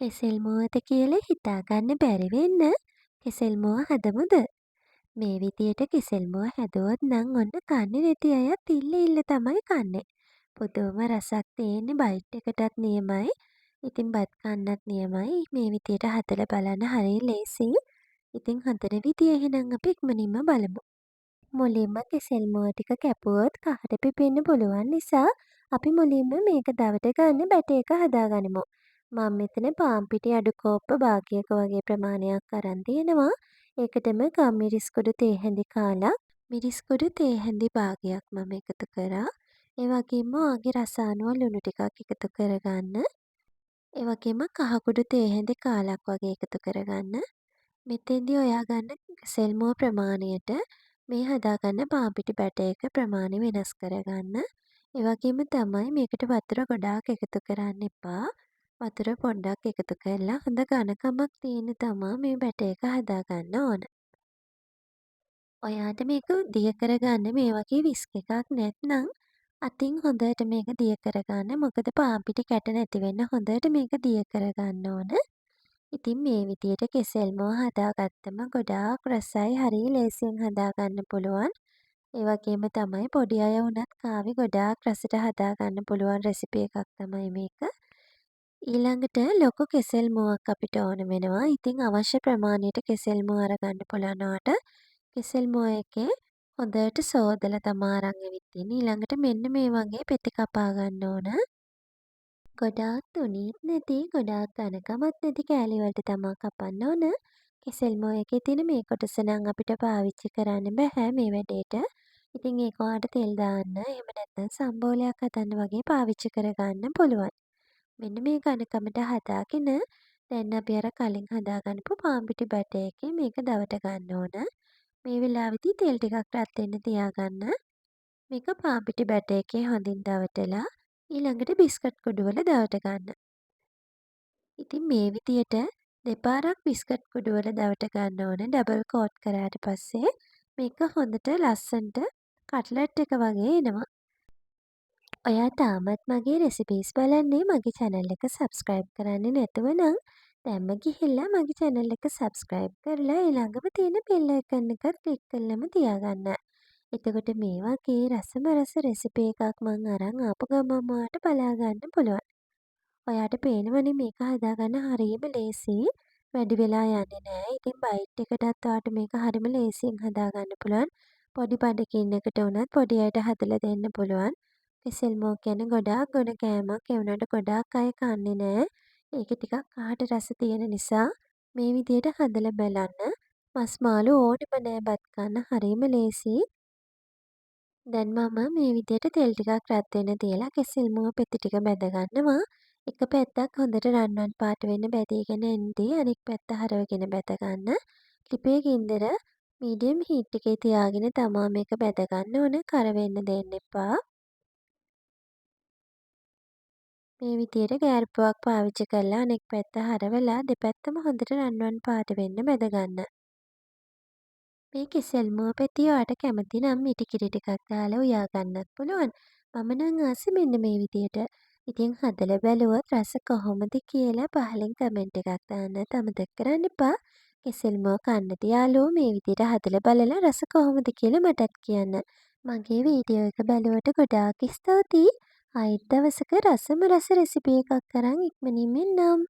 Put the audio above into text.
කෙසෙල් මුවද කියලා හිතාගන්න බැරි වෙන්න කෙසෙල් මුව හදමුද? මේ විදියට කෙසෙල් මුව හැදුවොත් නම් ඔන්න කන්නේ නැති අයත් ඉල්ල ඉල්ල තමයි කන්නේ. පුදුම රසක් තියෙන්නේ බයිට් එකටත් නියමයි. ඉතින් බත් කන්නත් නියමයි. මේ විදියට හදලා බලන්න හරිය ලේසියි. ඉතින් හදන විදිය එහෙනම් අපි ඉක්මනින්ම බලමු. මුලින්ම කෙසෙල් මුව ටික කැපුවොත් කහට පිපෙන්න පුළුවන් නිසා අපි මුලින්ම මේක දවට ගන්න බැටයක හදාගනිමු. මම මෙතන පාන් පිටි අඩු කෝප්ප භාගයක වගේ ප්‍රමාණයක් අරන් තියෙනවා. ඒකටම ගම්මිරිස් කුඩු තේ හැඳි කාලක්, මිරිස් කුඩු තේ හැඳි භාගයක් මම එකතු කරා. ඒ වගේම ඔයාගේ රස අනුව ලුණු ටිකක් එකතු කරගන්න. ඒ වගේම කහ කුඩු තේ හැඳි කාලක් වගේ එකතු කරගන්න. මෙතෙන්දී ඔයා ගන්න කෙසෙල් මුව ප්‍රමාණයට මේ හදාගන්න පාන් පිටි බැටයක ප්‍රමාණය වෙනස් කරගන්න. ඒ වගේම තමයි මේකට වතුර ගොඩාක් එකතු කරන්න එපා. වතුර පොඩ්ඩක් එකතු කරලා හොඳ ඝනකමක් තියෙන්න තමා මේ බැටර් එක හදාගන්න ඕන. ඔයාට මේක දිය කරගන්න මේ වගේ විස්ක් එකක් නැත්නම් අතින් හොඳට මේක දිය කරගන්න. මොකද පාන් පිටි කැට නැති වෙන්න හොඳට මේක දිය කරගන්න ඕන. ඉතින් මේ විදියට කෙසෙල් මුව හදාගත්තම ගොඩාක් රසයි හරිය ලේසියෙන් හදාගන්න පුළුවන්. ඒ වගේම තමයි පොඩි අය වුණත් කාවේ ගොඩාක් රසට හදාගන්න පුළුවන් රෙසිපි එකක් තමයි මේක. ඊළඟට ලොකු කෙසෙල් මුවක් අපිට ඕන වෙනවා. ඉතින් අවශ්‍ය ප්‍රමාණයට කෙසෙල් මුව අරගන්න පුළුවන් ඔයාට. කෙසෙල් මුව එකේ හොඳට සෝදලා තමා අරන් ඇවිත් තියෙන්නේ. ඊළඟට මෙන්න මේ වගේ පෙති කපා ගන්න ඕන. ගොඩාක් තුනීත් නැති, ගොඩාක් ඝනකමත් නැති කෑලි වලට තමා කපන්න ඕන. කෙසෙල් මුව එකේ තියෙන මේ කොටස නම් අපිට පාවිච්චි කරන්න බෑ මේ වැඩේට. ඉතින් ඒක ඔයාට තෙල් දාන්න, එහෙම නැත්නම් සම්බෝලයක් හදන්න වගේ පාවිච්චි කරගන්න පුළුවන්. මෙන්න මේ ඝනකමට හදාගෙන දැන් අපි අර කලින් හදාගන්නපු පාන් පිටි බැටර් එකේ මේක දවට ගන්න ඕන. මේ වෙලාවේදී තෙල් ටිකක් රත් වෙන්න තියාගන්න. මේක පාන් පිටි බැටර් එකේ හොඳින් දවටලා ඊළඟට බිස්කට් කුඩු වල දවට ගන්න. ඉතින් මේ විදියට දෙපාරක් බිස්කට් කුඩු වල දවට ගන්න ඕන. ඩබල් කෝට් කරාට පස්සේ මේක හොඳට ලස්සනට කට්ලට් එක වගේ එනවා. ඔයා තාමත් මගේ රෙසිපීස් බලන්නේ මගේ channel එක subscribe කරන්නේ නැතුව නම් දැන්ම ගිහිල්ලා මගේ channel එක subscribe කරලා ළඟම තියෙන bell icon එක click කරලම තියාගන්න. එතකොට මේ වගේ රසම රස රෙසිපි එකක් මම අරන් ආපු ගමන්ම ඔයාට බලා ගන්න පුළුවන්. ඔයාට පේනවනේ මේක හදාගන්න හරියම ලේසියි. වැඩි වෙලා යන්නේ නැහැ. ඉතින් බයිට් එකටත් ඔයාට මේක හරිම ලේසියෙන් හදාගන්න පුළුවන්. පොඩි බඩගින්නකට වුණත් පොඩි අයට හදලා දෙන්න පුළුවන්. කෙසෙල් මුව කියන්නේ ගොඩාක් ගොන කෑමක්. ඒ වුණාට ගොඩාක් අය කන්නේ නැහැ. ඒක ටිකක් කහට රස තියෙන නිසා මේ විදියට හදලා බලන්න. මස් මාළු ඕනෙම නෑ බත් කන්න හරිම ලේසියි. දැන් මම මේ විදියට තෙල් ටිකක් රත් වෙන්න තියලා කෙසෙල් මුව පෙති ටික බැද ගන්නවා. එක පැත්තක් හොඳට රන්වන් පාට වෙන්න බැදීගෙන එද්දී අනෙක් පැත්ත හරවගෙන බැද ගන්න. ලිපේ ගින්දර මීඩියම් හීට් එකේ තියාගෙන තමා මේක බැද ගන්න ඕන. කර වෙන්න දෙන්න එපා. මේ විදියට ගෑර්පුවක් පාවිච්චි කරලා අනෙක් පැත්ත හරවලා දෙපැත්තම හොඳට රන්වන් පාට වෙන්න බැද ගන්න. මේ කෙසෙල් මුව පෙති ඔයාට කැමති නම් මිටි කිරි ටිකක් දාලා උයා ගන්නත් පුළුවන්. මම නම් ආසේ මෙන්න මේ විදියට. ඉතින් හදලා බැලුවොත් රස කොහොමද කියලා පහලින් කමෙන්ට් එකක් දාන්නත් අමතක කරන්න එපා. කෙසෙල් මුව කන්නති යාළුවෝ මේ විදියට හදලා බලලා රස කොහොමද කියලා මටත් කියන්න. මගේ වීඩියෝ එක බැලුවට ගොඩාක් ස්තුතියි. ආයෙත් දවසක රසම රස රෙසිපි එකක් අරන් ඉක්මනින්ම එන්නම්.